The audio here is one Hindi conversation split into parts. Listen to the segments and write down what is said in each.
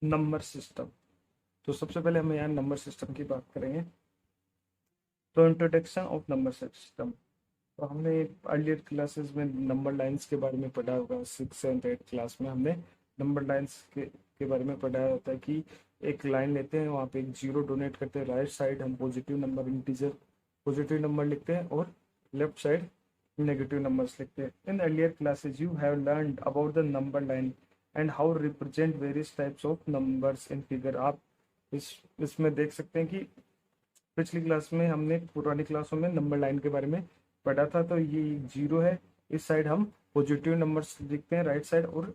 Number system. तो सबसे पहले हम यहाँ नंबर सिस्टम की बात करेंगे। तो इंट्रोडक्शन ऑफ नंबर सिस्टम। तो हमने अर्लियर क्लासेस में नंबर लाइंस के बारे में पढ़ा होगा। 6 7 8 क्लास में हमने नंबर लाइंस के बारे में पढ़ाया होता है कि एक लाइन लेते हैं, वहाँ पे एक जीरो डोनेट करते हैं, राइट साइड हम positive number integer positive number लिखते हैं और लेफ्ट साइड नेगेटिव नंबर्स लिखते हैं। In earlier classes you have learned about the number line and how represent various types of numbers in figure. आप इसमें देख सकते हैं कि पिछली क्लास में हमने पुरानी क्लासों में नंबर लाइन के बारे में पढ़ा था। तो ये जीरो है, इस साइड हम पॉजिटिव नंबर्स लिखते हैं राइट साइड, और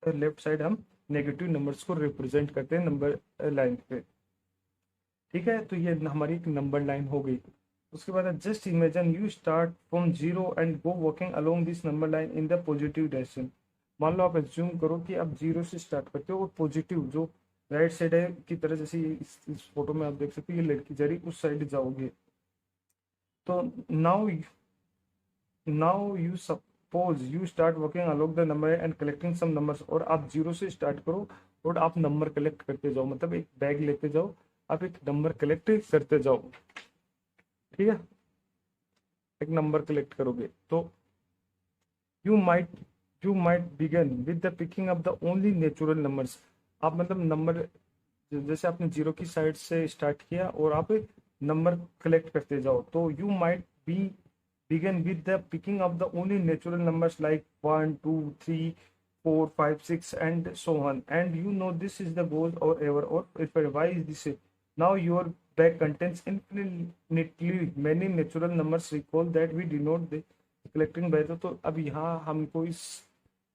लेफ्ट साइड हम नेगेटिव नंबर्स को रिप्रेजेंट करते हैं नंबर लाइन पे। ठीक है, तो ये हमारी एक नंबर लाइन हो गई। उसके बाद just imagine you start from zero and go walking along this number line in the positive direction. मान लो आप एज्यूम करो कि आप जीरो से स्टार्ट करते हो और पॉजिटिव जो राइट साइड है की तरह, जैसे इस फोटो में आप देख सकते हो ये लड़की जा रही उस साइड जाओगे। तो now you suppose you start working along the number and collecting some numbers. और आप जीरो से स्टार्ट करो और आप नंबर कलेक्ट करते जाओ, मतलब एक बैग लेते जाओ, आप एक नंबर कलेक्ट करते जाओ। ठीक है, एक नंबर कलेक्ट करोगे तो you might you might begin with the picking up the only natural numbers. आप मतलब नंबर, जैसे आपने जीरो की साइड से स्टार्ट किया और आप नंबर कलेक्ट करते जाओ, तो you might be begin with the picking of the only natural numbers like 1 2 3 4 5 6 and so on, and you know this is the goal or ever or if why is this now your bag contains infinitely many natural numbers, recall that we denote the collecting by तो अब यहाँ हमको इस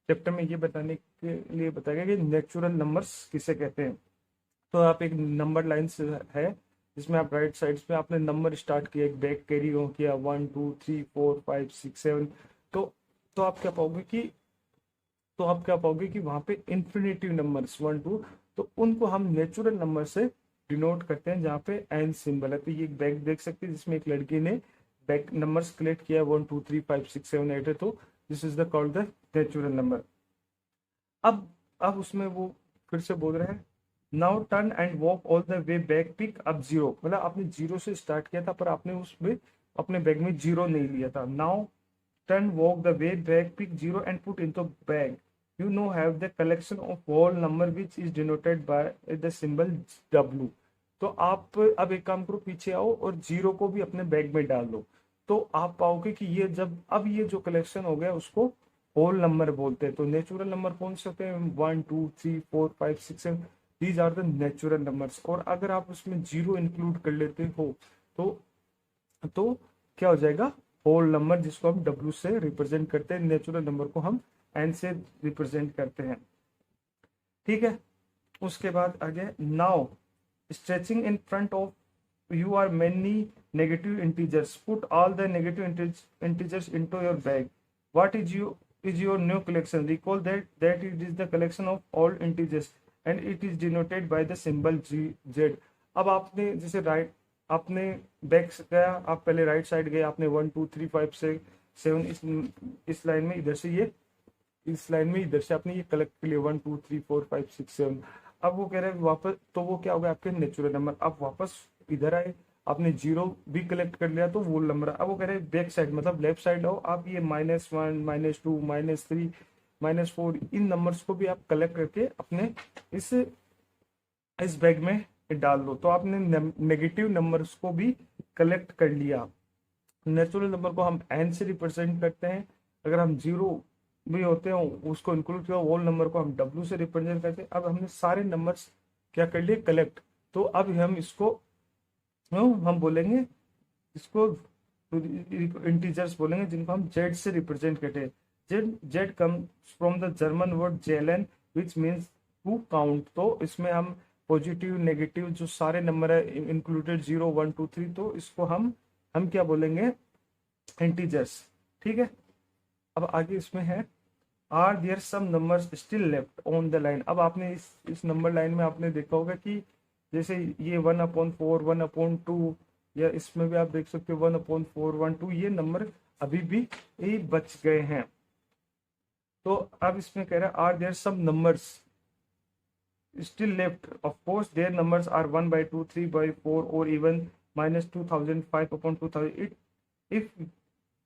चैप्टर में ये बताने के लिए बताया गया कि नेचुरल नंबर्स किसे कहते हैं। तो आप एक नंबर लाइन है जिसमें आप राइट साइड पे आपने नंबर स्टार्ट किया, एक बैग कैरी हो किया 1 2 3 4 5 6 7। तो तो आप क्या पाओगे कि वहां पे इंफिनिटिव नंबर्स 1 2, तो उनको हम नेचुरल नंबर से डिनोट करते हैं जहाँ पे एन सिंबल है। तो ये एक बैग देख सकते हैं जिसमें एक लड़की ने बैग नंबर्स कलेक्ट किया 1 2 3 5 6 7 8 है, तो this is the called the natural number. अब उसमें वो फिर से बोल रहे हैं, now turn and walk all the way back pick up zero. मतलब आपने जीरो से स्टार्ट किया था पर आपने उसमें अपने बैग में जीरो नहीं लिया था। Now turn walk the way back pick zero and put in the bag. You know have the collection of whole number which is denoted by the symbol W. तो आप अब एक काम करो, पीछे आओ और जीरो को भी अपने बैग में डाल दो। तो आप पाओगे कि ये जब अब ये जो कलेक्शन हो गया उसको होल नंबर बोलते हैं। तो नेचुरल नंबर कौन से होते हैं? 1 2 3 4 5 6 7, these are the natural numbers. और अगर आप उसमें जीरो इंक्लूड कर लेते हो तो तो क्या हो जाएगा? होल नंबर, जिसको हम डब्ल्यू से रिप्रेजेंट करते हैं, नेचुरल नंबर को हम एन से रिप्रेजेंट करते हैं। ठीक है, उसके बाद आगे, now stretching in front of you are many negative integers, put all the negative integers into your bag. What is your new collection? Recall that it is the collection of all integers and it is denoted by the symbol z। अब आपने जैसे राइट आपने बैक गया, आप पहले राइट साइड गए, आपने 1 2 3 5 6 7 इस लाइन में इधर से ये इस लाइन में इधर से आपने ये कलेक्ट कर लिया 1 2 3 4 5 6 7। अब वो कह रहे हैं वापस, तो वो क्या होगा आपके नेचुरल नंबर। आप वापस इधर आए, आपने जीरो भी कलेक्ट कर लिया तो वो नंबर। अब वो कह रहे हैं बैक साइड मतलब लेफ्ट साइड आओ, आप ये -1 -2 -3 -4 इन नंबर्स को भी आप कलेक्ट करके अपने इस बैग में डाल दो। तो आपने नेगेटिव नंबर्स को भी कलेक्ट कर लिया। नेचुरल नंबर को हम एन से रिप्रेजेंट करते हैं। अगर हम जीरो भी होते हैं उसको इंक्लूड किया, होल नंबर को हम डब्ल्यू से रिप्रेजेंट करते हैं। अब हमने सारे नंबर्स क्या कर लिए? कलेक्ट। तो अब हम इसको हम बोलेंगे, इसको इंटीजर्स बोलेंगे जिनको हम जेड से रिप्रेजेंट करते हैं। Z comes from the German word जेलन विच मीन्स टू काउंट। तो इसमें हम पॉजिटिव नेगेटिव जो सारे नंबर है इंक्लूडेड 0 1 2 3, तो इसको हम क्या बोलेंगे? इंटीजर्स। ठीक है, अब आगे इसमें है, are there some numbers still left on the line. अब आपने इस नंबर लाइन में आपने देखा होगा कि जैसे ये 1/4 1/2, या इसमें भी आप देख सकते हो 1/4 1 2, ये नंबर अभी भी बच गए हैं। तो अब इसमें कह रहा है, are there some numbers still left. Of course, their numbers are 1 by 2, 3 by 4, or even minus 2005 upon 2000. If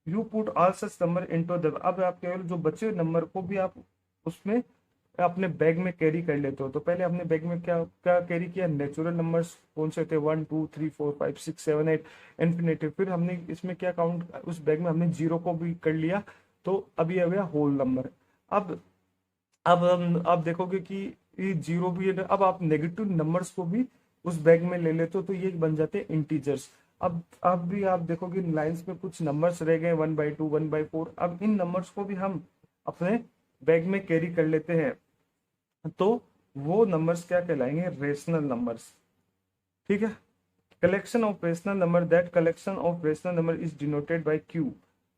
you put all such number into the, अब आप केवल जो बचे हुए नंबर को भी आप उसमें अपने बैग में कैरी कर लेते हो। तो पहले आपने बैग में क्या क्या कैरी किया, नेचुरल नंबर्स कौन से थे, 1 2 3 4 5 6 7 8 इन्फिनिटी। फिर हमने इसमें क्या काउंट, उस बैग में हमने जीरो को भी कर लिया, तो अभी आ गया होल नंबर। अब हम आप देखोगे कि ये जीरो भी है। अब आप नेगेटिव नंबर्स को भी उस बैग में ले लेते हो, तो ये बन जाते हैं इंटीजर्स। अब भी आप देखोगे लाइंस में कुछ नंबर्स रह गए, 1 by 2 1 by 4। अब इन नंबर्स को भी हम अपने बैग में कैरी कर लेते हैं, तो वो नंबर्स क्या कहलाएंगे, रेशनल नंबर्स। ठीक है। Collection of rational number, that collection of rational number is denoted bye Q.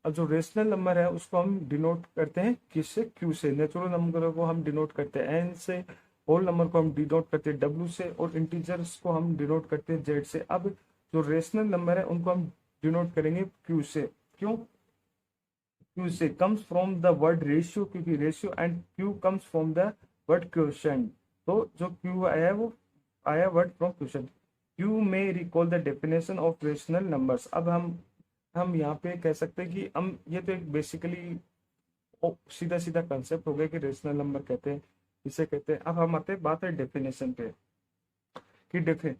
अब जो रेशनल नंबर है उसको हम डिनोट करते हैं किससे, क्यू से। नेचुरल नंबर को हम डिनोट करते हैं एन से, होल नंबर को हम डिनोट करते हैं डब्ल्यू से, और इंटीजर्स को हम डिनोट करते हैं जेड से। अब जो रेशनल नंबर है उनको हम डिनोट करेंगे क्यू से। क्यों, क्यू से comes from the word ratio, क्योंकि ratio and Q comes from the word question. तो जो क्यू आया है वो आया word from question. You may recall the definition of rational numbers. अब हम यहाँ पे कह सकते हैं कि हम ये तो एक बेसिकली सीधा सीधा कंसेप्ट हो गया कि रेशनल नंबर कहते हैं, इसे कहते हैं। अब हम आते हैं बात है डेफिनेशन पे कि देखें,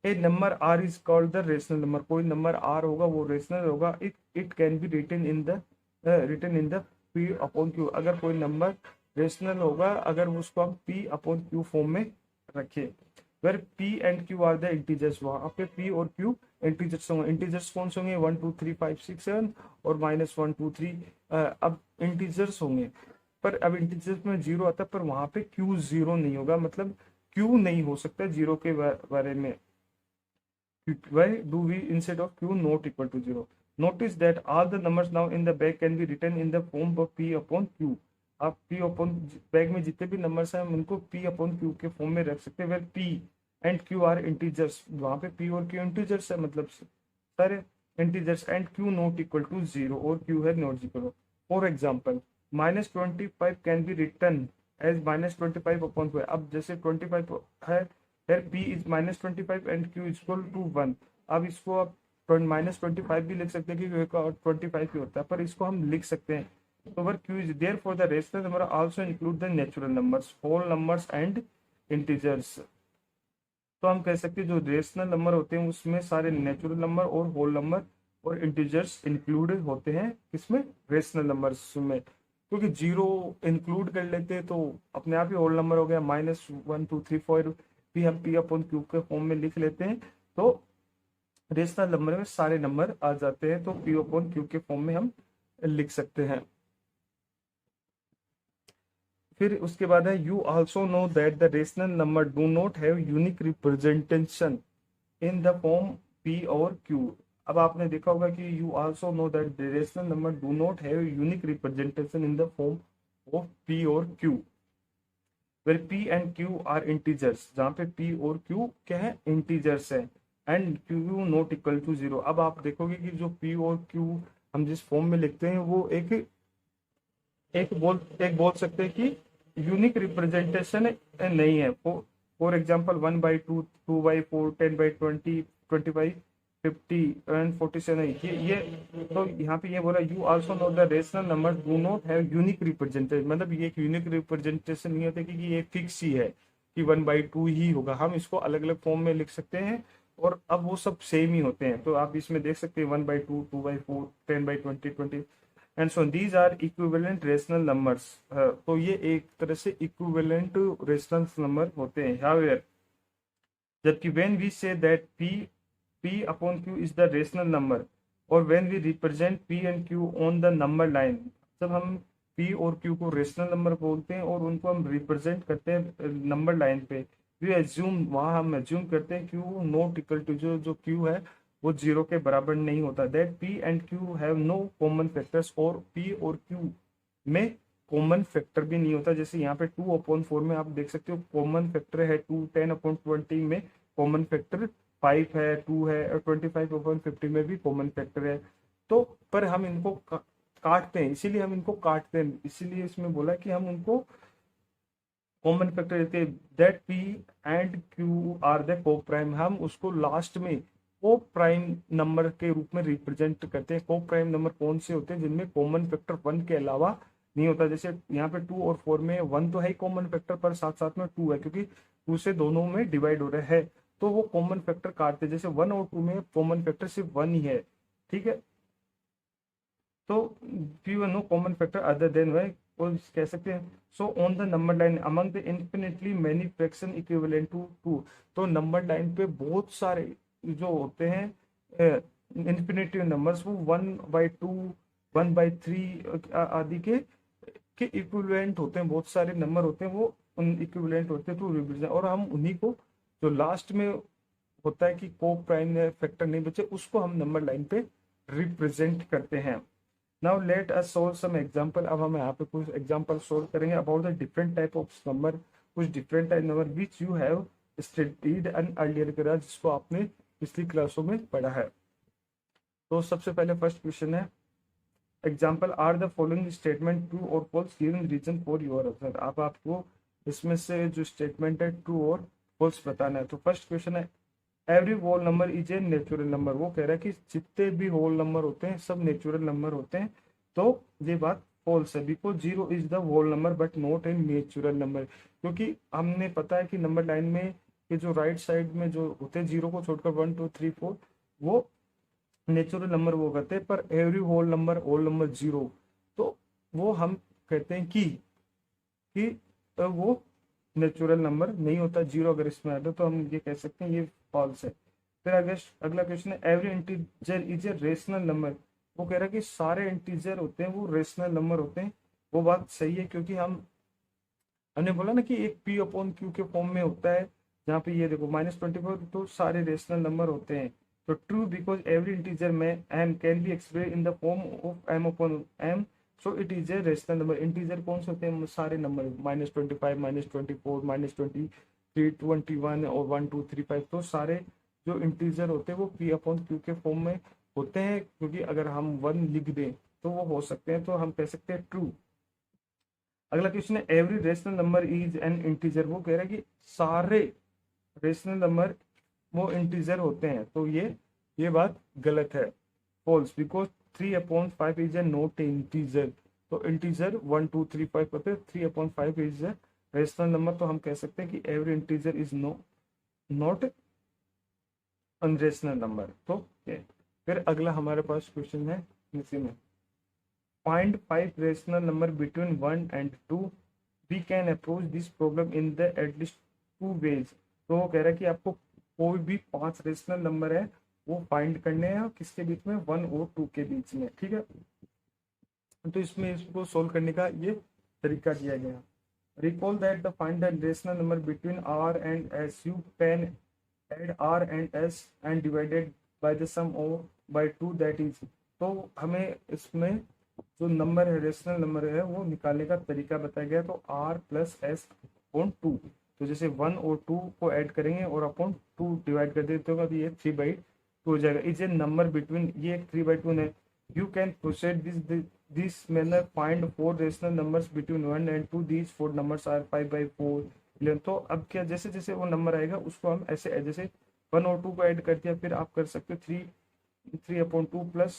a number R is called the rational number. कोई नंबर आर होगा वो रेशनल होगा। It can be written in the p upon Q. अगर कोई नंबर रेशनल होगा अगर उसको हम पी अपॉन क्यू फॉर्म में रखें, where p and q are the integers. वहां पे पी और क्यू इंटीजर्स होंगे। इंटीजर्स कौन से होंगे, 1 2 3 5 6 7 और -1 2 3। अब इंटीजर्स होंगे, पर अब इंटीजर्स में जीरो आता है, पर वहां पे क्यू जीरो नहीं होगा, मतलब क्यू नहीं हो सकता जीरो के बारे में। Why do we instead of q not equal to 0? Notice that all the numbers now in the bag can be written in the form of p upon q. आप p upon बैग में जितने भी नंबर्स हैं हम उनको p upon q के फॉर्म में रख सकते हैं। Where p and q are integers, वहां पे p और q इंटीजर्स है, मतलब सारे integers. And q not equal to 0 और q है not equal. For example -25 can be written as -25 upon 2। अब जैसे 25 है, फिर p is -25 and q is equal to 1। अब इसको आप -25 भी लिख सकते हैं क्योंकि 25 ही होता है, पर इसको हम लिख सकते हैं। तो where q is there for the rational number also include the natural numbers, whole numbers and integers. तो हम कह सकते हैं जो रेशनल नंबर होते हैं उसमें सारे नेचुरल नंबर और होल नंबर और इंटीजर्स इंक्लूडेड होते हैं, किसमें, रेशनल नंबर्स में। क्योंकि जीरो इंक्लूड कर लेते हैं तो अपने आप ही होल नंबर हो गया। -1 2 3 4 भी हम पी अपॉन क्यू के फॉर्म में लिख लेते हैं, तो रेशनल नंबर में सारे नंबर आ जाते हैं, तो पी अपॉन क्यू के फॉर्म में हम लिख सकते हैं। फिर उसके बाद है you also know that the rational number do not have unique representation in the form p और क्यू। अब आपने देखा होगा कि you also know that the rational number do not have unique representation in the form of p और Q, where p and q are integers, जहाँ पे p और q क्या है, इंटीजर्स है। And q not equal to 0। अब आप देखोगे कि जो p और q हम जिस फॉर्म में लिखते हैं वो एक बोल सकते हैं कि यूनिक रिप्रेजेंटेशन नहीं है। For example 1 by 2 2 by 4 10 by 20 25 50 and 47। ये तो यहाँ पे ये बोला you also know the rational number do not have unique representation, मतलब ये एक यूनिक रिप्रेजेंटेशन नहीं होता कि ये फिक्स ही है कि 1 by 2 ही होगा। हम इसको अलग अलग फॉर्म में लिख सकते हैं और अब वो सब सेम ही होते हैं। तो आप इसमें देख सकते हैं 1 by 2 2 by 4 10 by 20 20 and so these are equivalent rational numbers. तो ये एक तरह से इक्विवेलेंट रेशनल नंबर होते हैं। हाउएवर, जबकि when we say that p upon q is the rational number और when we represent p and q on the number line, जब हम p और q को रेशनल नंबर बोलते हैं और उनको हम रिप्रेजेंट करते हैं नंबर लाइन पे, वी एज्यूम, वहां हम एज्यूम करते हैं q नॉट इक्वल टू, जो q है वो 0 के बराबर नहीं होता। That p and q have no common factors, और p और q में कॉमन फैक्टर भी नहीं होता। जैसे यहाँ पे 2/4 में आप देख सकते हो कॉमन फैक्टर है 2, 10/20 में कॉमन फैक्टर 5 है, 2 है, और 25/50 में भी कॉमन फैक्टर है। तो पर हम इनको काटते हैं, इसीलिए हम इनको काटते हैं, इसीलिए इसमें बोला कि हम उनको कॉमन फैक्टर देते हैं that P and q are the को प्राइम, हम उसको लास्ट में को प्राइम नंबर के रूप में रिप्रेजेंट करते हैं। को प्राइम नंबर कौन से होते हैं जिनमें कॉमन फैक्टर 1 के अलावा नहीं होता। जैसे यहाँ पे 2 और 4 में 1 तो है ही कॉमन फैक्टर, पर साथ साथ में 2 है, क्योंकि 2 से दोनों में डिवाइड हो रहा है, तो वो कॉमन फैक्टर काटते हैं। जैसे 1 और 2 में कॉमन फैक्टर सिर्फ 1 ही है, ठीक है। तो few no common factor other than y, और कह सकते हैं so on the number line among the infinitely many fraction equivalent to 2, तो नंबर लाइन पे बहुत सारे जो होते हैं इन्फिनिटी नंबर्स, वो 1/2 1/3 आदि के इक्विवेलेंट होते हैं। बहुत सारे नंबर होते हैं वो उन इक्विवेलेंट होते हैं टू रिप्रेजेंट, और हम उन्हीं को जो लास्ट में होता है कि को प्राइम फैक्टर नहीं बचे, उसको हम नंबर लाइन पे रिप्रेजेंट करते हैं। Now let us solve some example, अब हम यहाँ पे कुछ एग्जांपल सॉल्व करेंगे about the different type of number, कुछ different type number which you have studied and earlier करा, जिसको आपने पिछली क्लासों में पढ़ा है। तो सबसे पहले फर्स्ट क्वेश्चन है example are the following statement true और false given reason for your answer. अब आपको इसमें से जो स्टेटमेंट है ट्रू और फॉल्स बताना है। तो फर्स्ट क्वेश्चन है every whole number is a natural number, वो कह रहा है कि जितने भी होल नंबर होते हैं सब नेचुरल नंबर होते हैं। तो ये बात फॉल्स है, because 0 is the whole number but not a natural number, क्योंकि हमने पता है कि नंबर लाइन में ये जो राइट साइड में जो होते हैं 0 को छोड़कर 1 2 3 4 वो नेचुरल नंबर वो करते हैं, पर एवरी होल नंबर 0, तो वो हम कहते हैं कि वो नेचुरल नंबर नहीं होता। 0 अगर इसमें आता तो हम ये कह सकते हैं ये फॉल्स है। फिर अगला क्वेश्चन है every integer is a rational number, वो कह रहा है कि सारे इंटीजर होते हैं वो रेशनल नंबर होते हैं। वो बात सही है, क्योंकि हमने बोला ना कि एक पी अपॉन क्यू के फॉर्म में होता है, जहाँ पे ये देखो -24, तो सारे रेशनल नंबर होते हैं। तो ट्रू बिकॉज एवरी इंटीजर में m can be express in the form of m upon m, so it is a rational number. Integer कौन से होते हैं? सारे नंबर, -25 -24 -23 21 और 1 2 3 5, तो सारे जो इंटीजर होते हैं वो पी अपॉन क्यू के फॉर्म में होते हैं, क्योंकि अगर हम 1 लिख दें तो वो हो सकते हैं, तो हम कह सकते हैं ट्रू। अगला क्वेश्चन है every rational number is an integer, वो कह रहा है कि सारे रेशनल नंबर वो इंटीजर होते हैं, तो ये बात गलत है, false, because 3/5 is a not integer. तो इंटीजर 1 2 3 5 होते हैं, 3/5 इज ए रेशनल नंबर, तो हम कह सकते हैं कि every integer is not unrational number. तो फिर अगला हमारे पास क्वेश्चन है इसी में find 5 rational number between 1 and 2, we can approach this problem in the at least 2 ways. तो वो कह रहा है कि आपको कोई भी 5 रेशनल नंबर है वो फाइंड करने हैं, किसके बीच में? 1 और 2 के बीच में, ठीक है। तो इसमें इसको सोल्व करने का ये तरीका दिया गया। Recall that the find the rational number between r and s, you can add r and s and divided by the sum of by 2, that is। तो हमें इसमें जो नंबर है रेशनल नंबर है वो निकालने का तरीका बताया गया। तो r + s अपॉन 2, तो जैसे 1 और 2 को ऐड करेंगे और अपॉन 2 डिवाइड कर देते हो तो ये 3/2 हो जाएगा। इज ए नंबर बिटवीन, ये 3/2 है। You can proceed this manner find 4 rational numbers between 1 and 2, these 4 numbers are 5/4 11। तो अब क्या, जैसे जैसे वो नंबर आएगा उसको हम ऐसे जैसे 1 और 2 को ऐड कर दिया, फिर आप कर सकते हो 3/2 प्लस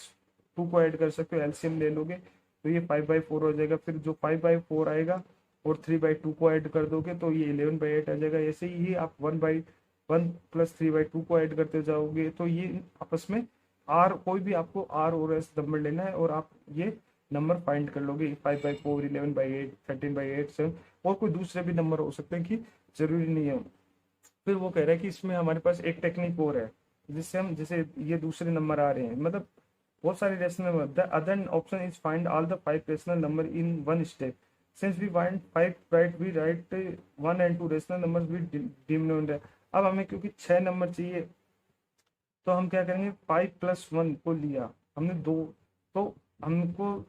2 को ऐड कर सकते हो, एलसीएम ले लोगे तो ये 5/4 हो जाएगा। फिर जो 5/4 आएगा और 3/2 को ऐड कर दोगे तो ये 11/8 आ जाएगा। ऐसे ही आप 1/1 प्लस 3/2 को ऐड करते जाओगे, तो ये आपस में आर, कोई भी आपको आर और एस नंबर लेना है और आप ये नंबर फाइंड कर लोगे। 5/4 11/8 13/8 7, और कोई दूसरे भी नंबर हो सकते हैं कि जरूरी नहीं है। फिर वो कह रहा है कि इसमें हमारे पास एक टेक्निक और है, जिससे हम जैसे ये दूसरे नंबर आ रहे हैं, मतलब बहुत सारे rational number, the other option is find all the 5 rational number in one step. Since we find 5 right, we write 1 and 2 rational numbers with denominator. अब हमें क्योंकि 6 नंबर चाहिए तो हम क्या करेंगे, 5 + 1 को लिया हमने 2, तो हमको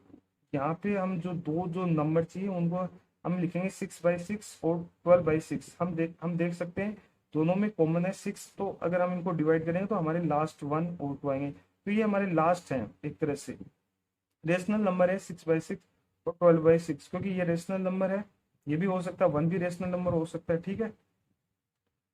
यहाँ पे हम जो नंबर चाहिए उनको हम लिखेंगे 6/6 और 12/6। हम देख सकते हैं दोनों में कॉमन है 6, तो अगर हम इनको डिवाइड करेंगे तो हमारे लास्ट 1 और 2 आएंगे, तो ये हमारे लास्ट हैं एक तरह से। रेशनल नंबर है 6/6 और 12/6, क्योंकि ये रेशनल नंबर है ये भी हो सकता है, 1 भी रेशनल नंबर हो सकता है, ठीक है,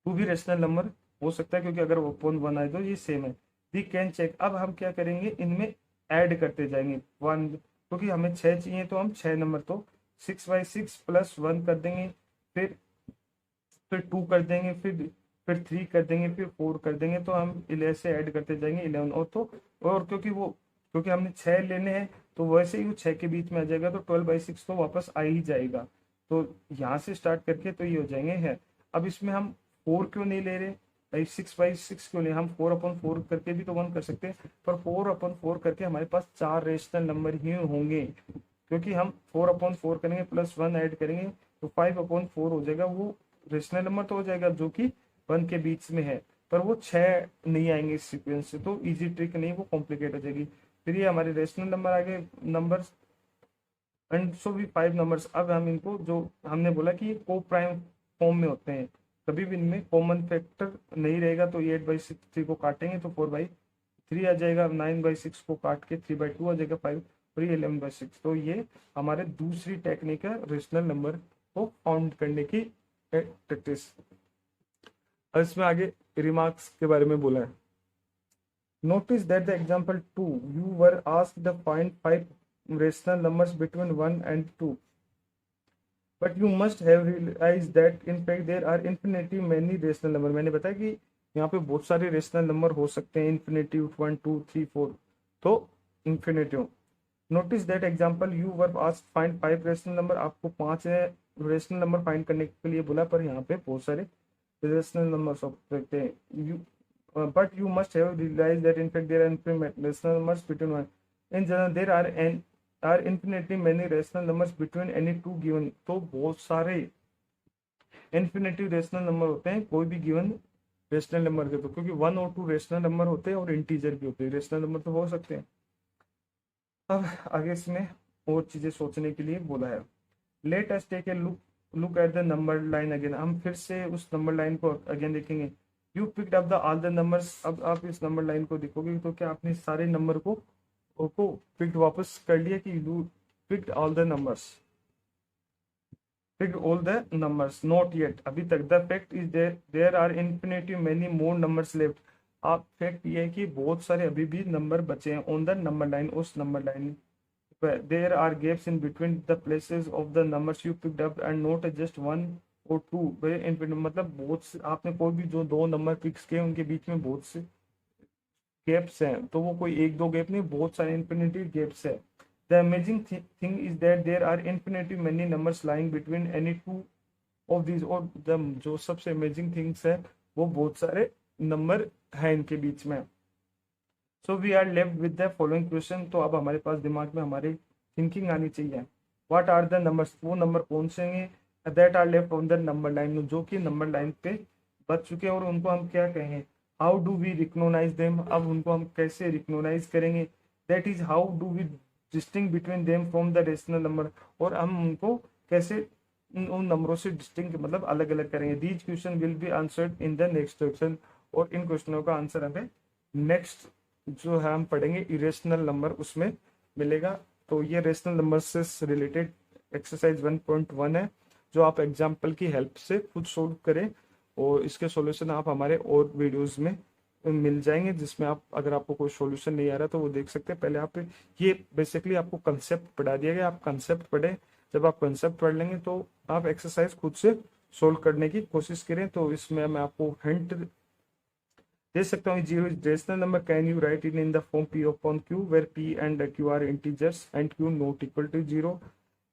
2 भी रेशनल नंबर हो सकता है, क्योंकि अगर अपॉन 1 आए तो ये सेम है। वी कैन चेक, अब हम क्या करेंगे, इनमें ऐड करते जाएंगे 1, क्योंकि हमें 6 चाहिए तो हम 6 नंबर, तो 6/6 प्लस 1 कर देंगे, फिर 2 कर देंगे, फिर 3 कर देंगे, फिर 4 कर देंगे, तो हम 11 से ऐड करते जाएंगे 11, और तो और क्योंकि हमने 6 लेने हैं तो वैसे ही वो 6 के बीच में आ जाएगा, तो 12/6 तो वापस आ ही जाएगा। तो यहाँ से स्टार्ट करके तो ये हो जाएंगे है। अब इसमें हम 4 क्यों नहीं ले रहे भाई, 6/6 क्यों नहीं, हम 4/4 करके भी तो 1 कर सकते हैं, पर 4/4 करके हमारे पास 4 रेशनल नंबर ही होंगे, क्योंकि हम 4/4 करेंगे प्लस 1 ऐड करेंगे तो 5/4 हो जाएगा, वो रेशनल नंबर तो हो जाएगा जो कि 1 के बीच में है, पर वो 6 नहीं आएंगे इस सीक्वेंस से, तो इजी ट्रिक नहीं, वो कॉम्प्लिकेट हो जाएगी। फिर ये हमारे रेशनल नंबर आ गए नंबर्स, एंड सो भी 5 नंबर्स। अब हम इनको, जो हमने बोला कि ये को प्राइम फॉर्म में होते हैं, कभी भी इनमें कॉमन फैक्टर नहीं रहेगा, तो 8/3 को काटेंगे तो 4/3 आ जाएगा, 9/6 को काट के 3/2 आ जाएगा 5, और ये 11/6। तो ये हमारे दूसरी टेक्निक है रेशनल नंबर को काउंट करने की प्रैक्टिस। और इसमें आगे रिमार्क्स के बारे में बोला है। Notice that the example 2 you were asked the find 5 rational numbers between 1 and 2, but you must have realized that in fact there are infinitely many rational number। मैंने बताया कि यहाँ पे बहुत सारे रेशनल नंबर हो सकते हैं, इन्फिनेटिव 1 2 3 4, तो infinitive. Notice that example you were asked find 5 rational number, आपको 5 रेशनल नंबर फाइंड करने के लिए बोला, पर यहाँ पे बहुत सारे रेशनल नंबर हो सकते हैं। You but you must have realized that in fact there are infinite rational numbers between one, in general there are infinitely many rational numbers between any two given। तो बहुत सारे इन्फिनेटिव रेशनल नंबर होते हैं कोई भी गिवन रेशनल नंबर के, तो क्योंकि 1 और 2 रेशनल नंबर होते हैं और इंटीजर भी होते हैं, रेशनल नंबर तो हो सकते हैं। अब आगे इसमें और चीजें सोचने के लिए बोला है। Let us take a look at the number line again, हम फिर से उस नंबर लाइन को अगेन देखेंगे। You picked up the all the numbers, अब आप इस नंबर लाइन को देखोगे तो क्या आपने सारे नंबर को पिक्ड वापस कर लिया, कि you picked all the numbers, picked all the numbers, not yet, अभी तक। the fact is there are infinitely many more numbers left, आप फैक्ट ये है कि बहुत सारे अभी भी नंबर बचे हैं ऑन द नंबर लाइन, उस number line. there are gaps in between the places of the numbers you picked up and not just 1 or 2, मतलब बहुत से आपने कोई भी जो 2 नंबर पिक्स किए उनके बीच में बहुत से गैप्स हैं, तो वो कोई 1 2 गैप नहीं, बहुत सारे इन्फिनिटी गैप्स है। The amazing thing is that there are infinitely many numbers lying between any two of these, और जो सबसे अमेजिंग थिंग्स है वो बहुत सारे नंबर हैं इनके बीच में। So we are left with the following question, तो अब हमारे पास दिमाग में हमारी थिंकिंग आनी चाहिए। व्हाट आर द नंबर्स, वो नंबर कौन से हैं that are left on the number line, जो कि नंबर लाइन पे बच चुके हैं, और उनको हम क्या कहेंगे, how do we recognize them, अब उनको हम कैसे रिकग्नाइज करेंगे, that is how do we distinguish between them from the rational number, और हम उनको कैसे उन नंबरों से डिस्टिंग मतलब अलग अलग करेंगे। These question will be answered in the next question, और इन क्वेश्चनों का आंसर हमें नेक्स्ट जो है हम पढ़ेंगे इरेशनल नंबर, उसमें मिलेगा। तो ये रेशनल नंबर से रिलेटेड एक्सरसाइज 1.1 है, जो आप एग्जाम्पल की हेल्प से खुद सोल्व करें, और इसके सॉल्यूशन आप हमारे और वीडियोस में मिल जाएंगे, जिसमें आप अगर आपको कोई सॉल्यूशन नहीं आ रहा तो वो देख सकते हैं। पहले आप ये बेसिकली आपको कंसेप्ट पढ़ा दिया गया, आप कंसेप्ट पढ़े, जब आप कंसेप्ट पढ़ लेंगे तो आप एक्सरसाइज खुद से सोल्व करने की कोशिश करें। तो इसमें मैं आपको हिंट दे सकता हूँ, zero is rational number, can you write in the form p upon q where p and q are integers and q not equal to 0।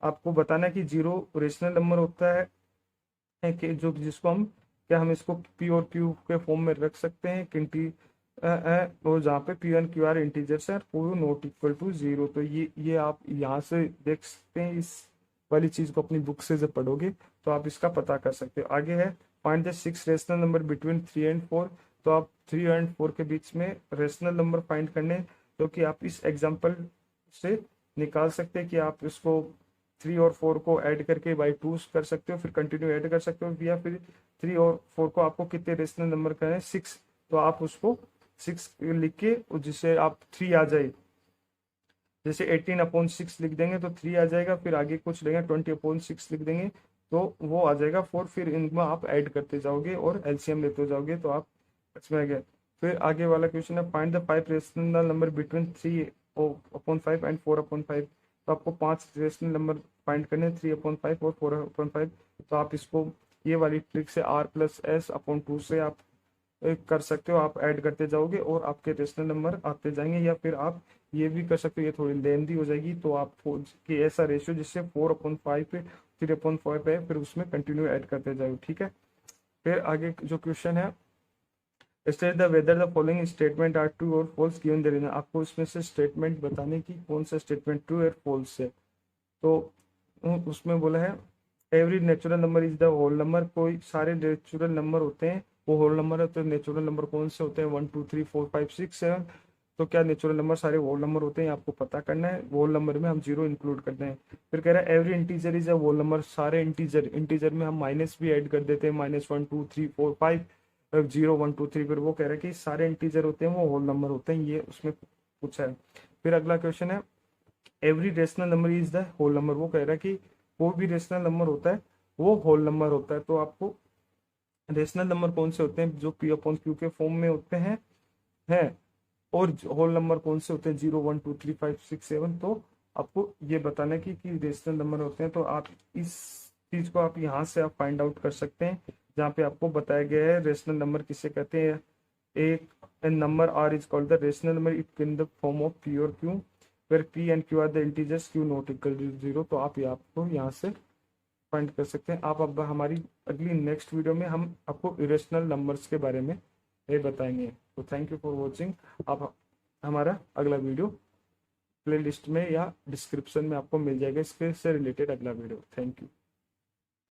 आपको बताना है कि 0 रेशनल नंबर होता है कि जो जिसको हम क्या हम इसको p और q के फॉर्म में रख सकते हैं किंटी और जहाँ पे p and q are integers है, q नॉट इक्वल टू 0। तो ये आप यहाँ से देख सकते हैं, इस वाली चीज को अपनी बुक से जब पढ़ोगे तो आप इसका पता कर सकते हो। आगे है find the 6 rational number between 3 and 4, तो आप 3 एंड 4 के बीच में रेशनल नंबर फाइंड करने, जो कि आप इस एग्जांपल से निकाल सकते हैं कि आप इसको 3 और 4 को ऐड करके बाई 2 कर सकते हो, फिर कंटिन्यू ऐड कर सकते हो, या फिर 3 और 4 को आपको कितने रेशनल नंबर करें 6, तो आप उसको 6 लिख के जिससे आप 3 आ जाए, जैसे 18/6 लिख देंगे तो 3 आ जाएगा, फिर आगे कुछ लेंगे 20/6 लिख देंगे तो वो आ जाएगा 4, फिर इनमें आप ऐड करते जाओगे और एलसीएम लेते जाओगे तो आप इसमें आ गया। फिर आगे वाला क्वेश्चन है find the 5 rational number between 3/5 and 4/5। तो आपको 5 रेशनल नंबर फाइंड करने, 3/5 और 4/5। तो आप इसको ये वाली ट्रिक से r+s/2 से आप कर सकते हो, आप ऐड करते जाओगे और आपके रेशनल नंबर आते जाएंगे। या फिर आप ये भी कर सकते हो, ये थोड़ी लेंदी हो जाएगी, तो आप कि ऐसा रेशियो जिससे 4/5 पे 3/5 है, फिर उसमें कंटिन्यू ऐड करते जाओ, ठीक है। फिर आगे जो क्वेश्चन है, state the whether the following statement are true और फॉल्स गिवन द रीजन। आपको इसमें से स्टेटमेंट बताने की कौन सा स्टेटमेंट ट्रू और फॉल्स है। तो उसमें बोला है every natural number is the whole number. कोई सारे नेचुरल नंबर होते हैं वो होल नंबर है। तो नेचुरल नंबर कौन से होते हैं, 1 2 3 4 5 6 7। तो क्या नेचुरल नंबर सारे होल नंबर होते हैं, आपको पता करना है। होल नंबर में हम जीरो इंक्लूड करते हैं। फिर कह रहा है every integer is a whole number. सारे इंटीजर में हम माइनस भी ऐड कर देते हैं, -1 2 3 4 5 0 1 2 3। फिर वो कह रहा है कि सारे इंटीजर होते हैं वो होल नंबर होते हैं, ये उसमें पूछा है। फिर अगला क्वेश्चन है every rational number is the whole number. वो कह रहा है कि कोई भी रेशनल नंबर होता है वो होल नंबर होता है। तो आपको रेशनल नंबर कौन से होते हैं, जो P/Q के फॉर्म में होते हैं और होल नंबर कौन से होते हैं, 0 1 2 3 5 6 7। तो आपको ये बताना है कि रेशनल नंबर होते हैं। तो आप इस चीज को आप यहाँ से आप फाइंड आउट कर सकते हैं, जहाँ पे आपको बताया गया है रेशनल नंबर किसे कहते हैं। एक number R is called the rational number it in the form of P और Q, where P and Q are the integers, Q not equal to 0। तो आप आपको यहाँ से फाइंड कर सकते हैं। आप अब हमारी अगली नेक्स्ट वीडियो में हम आपको इरेशनल नंबर्स के बारे में ये बताएंगे। तो थैंक यू फॉर वॉचिंग। आप हमारा अगला वीडियो प्लेलिस्ट में या डिस्क्रिप्शन में आपको मिल जाएगा इसके से रिलेटेड अगला वीडियो। Thank you.